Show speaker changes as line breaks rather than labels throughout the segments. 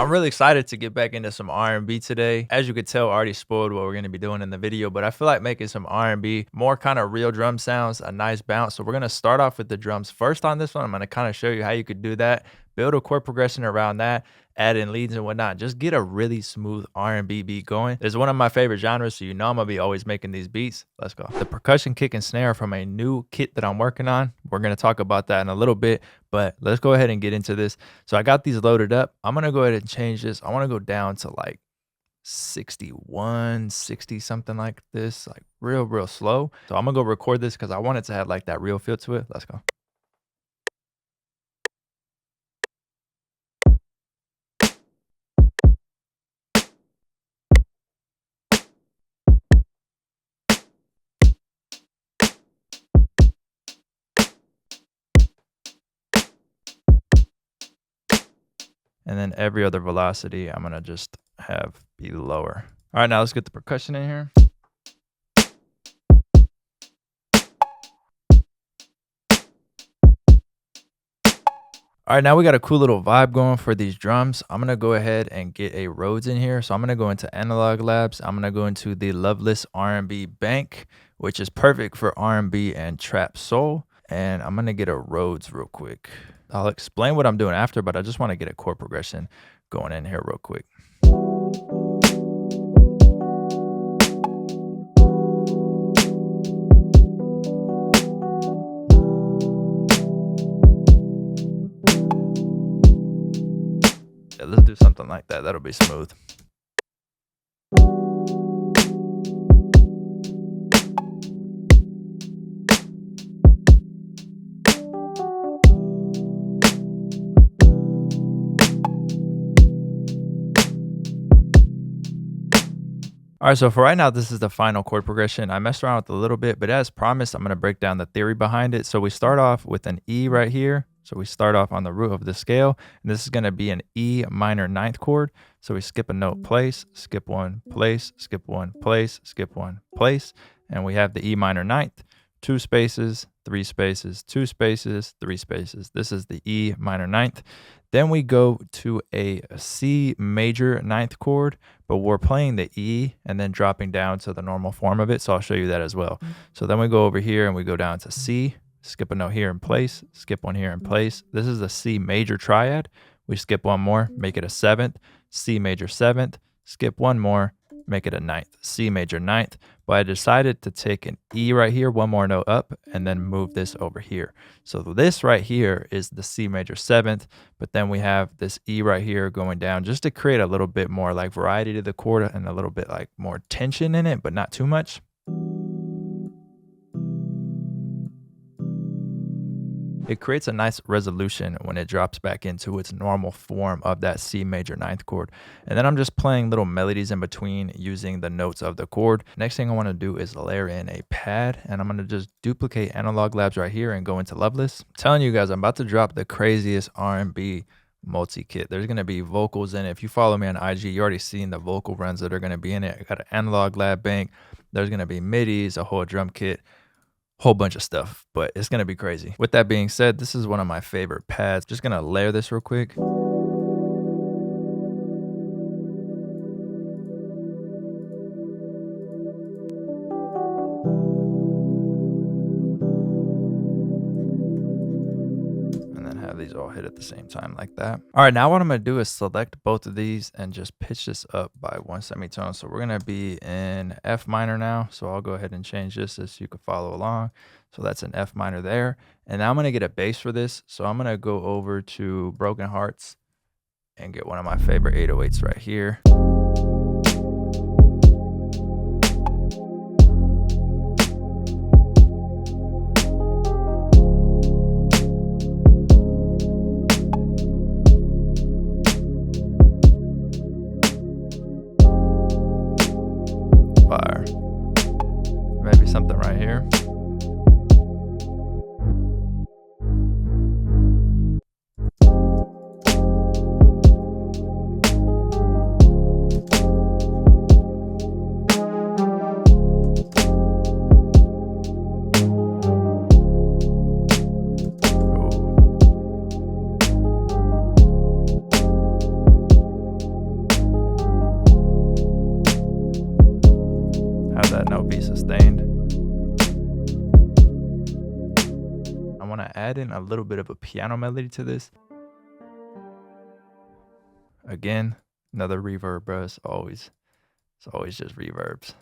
I'm really excited to get back into some R&B today. As you could tell, I already spoiled what we're going to be doing in the video, but I feel like making some R&B, more kind of real drum sounds, a nice bounce. So we're going to start off with the drums first on this one. I'm going to kind of show you how you could do that, build a chord progression around that, add in leads and whatnot. Just get a really smooth R&B beat going. It's one of my favorite genres, so you know I'm going to be always making these beats. Let's go. The percussion kick and snare from a new kit that I'm working on. We're going to talk about that in a little bit, but let's go ahead and get into this. So I got these loaded up. I'm going to go ahead and change this. I want to go down to like 61, 60, something like this, like real slow. So I'm going to go record this because I want it to have like that real feel to it. Let's go. And then every other velocity, I'm going to just have be lower. All right, now let's get the percussion in here. All right, now we got a cool little vibe going for these drums. I'm going to go ahead and get a Rhodes in here. So I'm going to go into Analog Labs. I'm going to go into the Loveless R&B Bank, which is perfect for R&B and trap soul. And I'm going to get a Rhodes real quick. I'll explain what I'm doing after, but I just want to get a chord progression going in here real quick. Yeah, let's do something like that. That'll be smooth. All right, so for right now, this is the final chord progression. I messed around with it a little bit, but as promised, I'm going to break down the theory behind it. So we start off with an E right here. So we start off on the root of the scale, and this is going to be an E minor ninth chord. So we skip a note, place, skip one, place, skip one, place, skip one, place, and we have the E minor ninth, 2 spaces, 3 spaces, 2 spaces, 3 spaces. This is the E minor ninth. Then we go to a C major ninth chord, but we're playing the E and then dropping down to the normal form of it. So I'll show you that as well. So then we go over here and we go down to C, skip a note here in place, skip one here in place. This is the C major triad. We skip one more, make it a 7th, C major 7th, skip one more, make it a 9th, C major 9th. But I decided to take an E right here, one more note up, and then move this over here. So this right here is the C major 7th, but then we have this E right here going down just to create a little bit more like variety to the chord and a little bit like more tension in it, but not too much. It creates a nice resolution when it drops back into its normal form of that C major ninth chord. And then I'm just playing little melodies in between using the notes of the chord. Next thing I want to do is layer in a pad, and I'm going to just duplicate Analog Labs right here and go into Loveless. I'm telling you guys, I'm about to drop the craziest R&B multi-kit. There's going to be vocals in it. If you follow me on IG, you already seen the vocal runs that are going to be in it. I got an Analog Lab bank. There's going to be midis, a whole drum kit, whole bunch of stuff, but it's gonna be crazy. With that being said, this is one of my favorite pads. Just gonna layer this real quick. And then have these all hit at the same time like that. All right, now what I'm gonna do is select both of these and just pitch this up by 1 semitone. So we're gonna be in F minor now. So I'll go ahead and change this so you can follow along. So that's an F minor there. And now I'm gonna get a bass for this. So I'm gonna go over to Broken Hearts and get one of my favorite 808s right here. Fire. Maybe something right here. that note be sustained. I want to add in a little bit of a piano melody to this. Again, another reverb, bro. It's always just reverbs.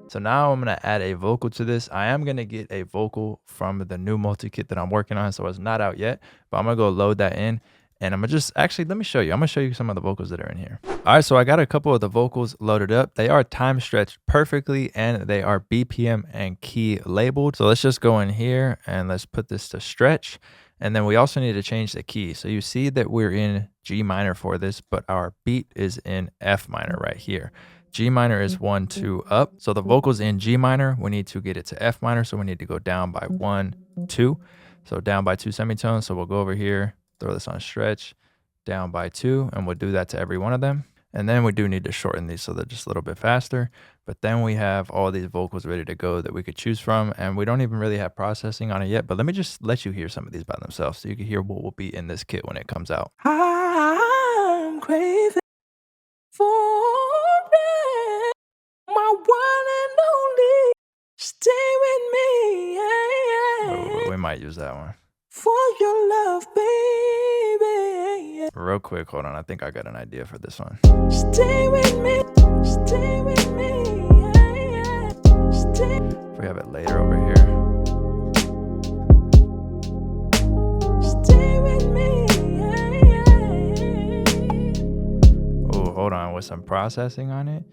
So now I'm gonna add a vocal to this. I am gonna get a vocal from the new multi-kit that I'm working on, so it's not out yet, but I'm gonna go load that in. And I'm gonna just, actually, let me show you. I'm gonna show you some of the vocals that are in here. All right, so I got a couple of the vocals loaded up. They are time stretched perfectly and they are BPM and key labeled. So let's just go in here and let's put this to stretch. And then we also need to change the key. So you see that we're in G minor for this, but our beat is in F minor right here. G minor is 1, 2 up. So the vocals in G minor, we need to get it to F minor. So we need to go down by 1, 2. So down by 2 semitones. So we'll go over here, throw this on stretch, down by 2, and we'll do that to every one of them. And then we do need to shorten these so they're just a little bit faster. But then we have all these vocals ready to go that we could choose from. And we don't even really have processing on it yet. But let me just let you hear some of these by themselves so you can hear what will be in this kit when it comes out.
I'm craving for it. My one and only. Stay with me.
Oh, we might use that one.
For your love, baby.
Real quick, hold on. I think I got an idea for this one.
Stay with me. Stay with me. Stay.
If we have it later over here.
Stay with me.
Oh, hold on. With some processing on it.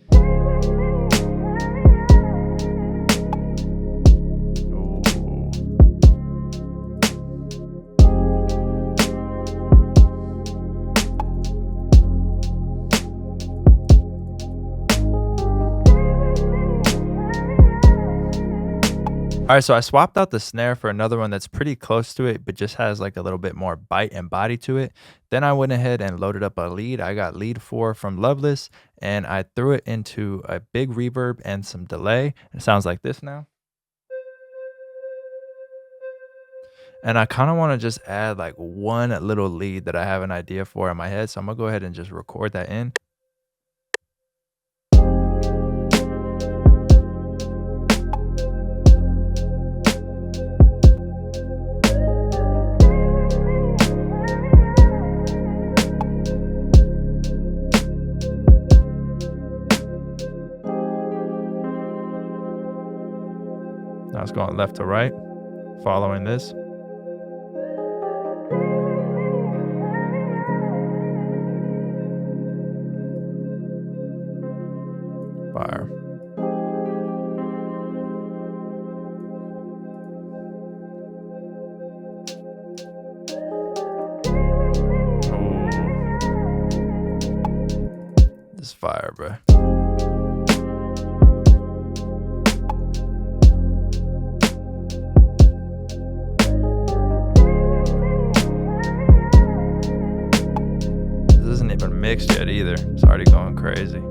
All right, so I swapped out the snare for another one that's pretty close to it, but just has like a little bit more bite and body to it. Then I went ahead and loaded up a lead. I got lead 4 from Loveless, and I threw it into a big reverb and some delay. It sounds like this now. And I kind of want to just add like one little lead that I have an idea for in my head. So I'm gonna go ahead and just record that in. Now it's going left to right, following this. Fire. Oh. This fire, bro. This isn't even mixed yet either. It's already going crazy.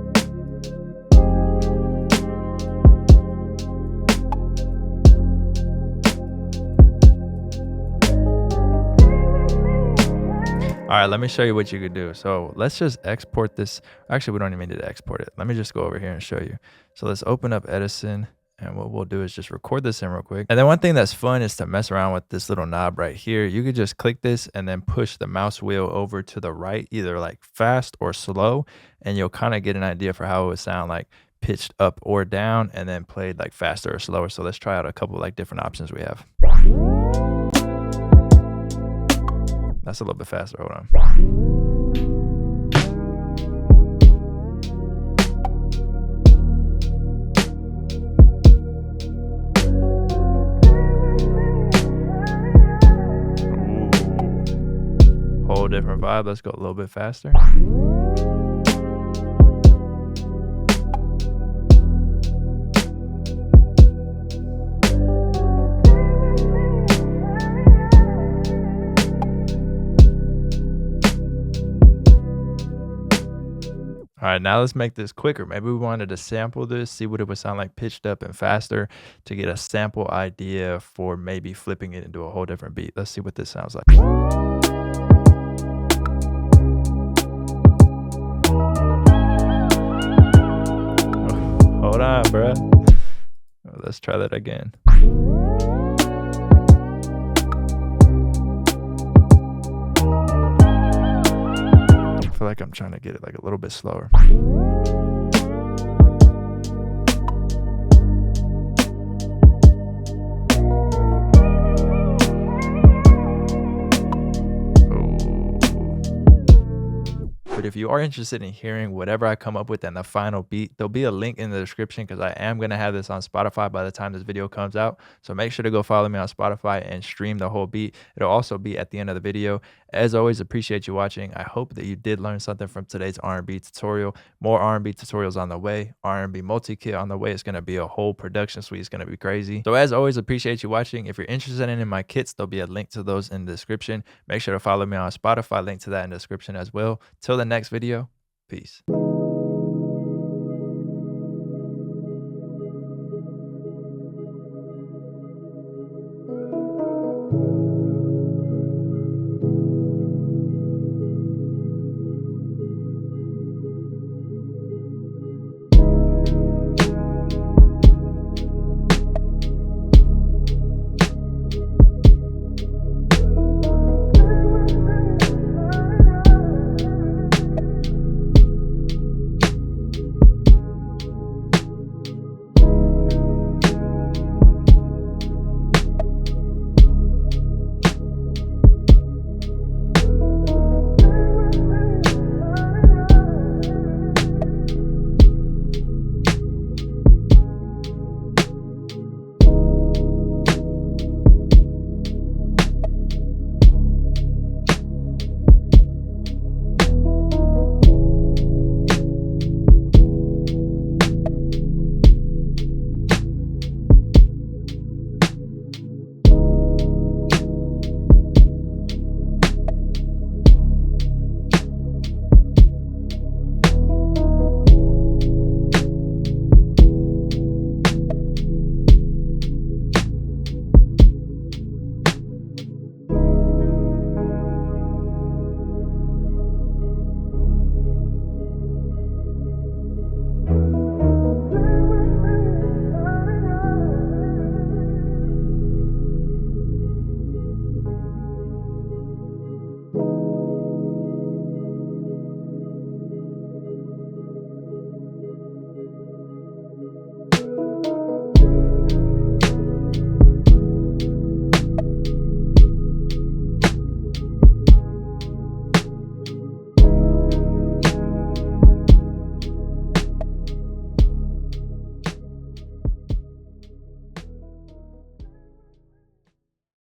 All right, let me show you what you could do. So let's just export this. Actually, we don't even need to export it. Let me just go over here and show you. So let's open up Edison, and what we'll do is just record this in real quick. And then one thing that's fun is to mess around with this little knob right here. You could just click this and then push the mouse wheel over to the right, either like fast or slow, and you'll kind of get an idea for how it would sound like pitched up or down and then played like faster or slower. So let's try out a couple like different options we have. That's a little bit faster. Hold on. Ooh. Whole different vibe. Let's go a little bit faster. All right, now let's make this quicker. Maybe we wanted to sample this, see what it would sound like pitched up and faster to get a sample idea for maybe flipping it into a whole different beat. Let's see what this sounds like. Hold on, bruh. Let's try that again. I feel like I'm trying to get it like a little bit slower. But if you are interested in hearing whatever I come up with and the final beat, there'll be a link in the description because I am going to have this on Spotify by the time this video comes out. So make sure to go follow me on Spotify and stream the whole beat. It'll also be at the end of the video. As always, appreciate you watching. I hope that you did learn something from today's R&B tutorial. More R&B tutorials on the way. R&B multi-kit on the way. It's going to be a whole production suite. It's going to be crazy. So as always, appreciate you watching. If you're interested in my kits, there'll be a link to those in the description. Make sure to follow me on Spotify. Link to that in the description as well. Till the next video, peace.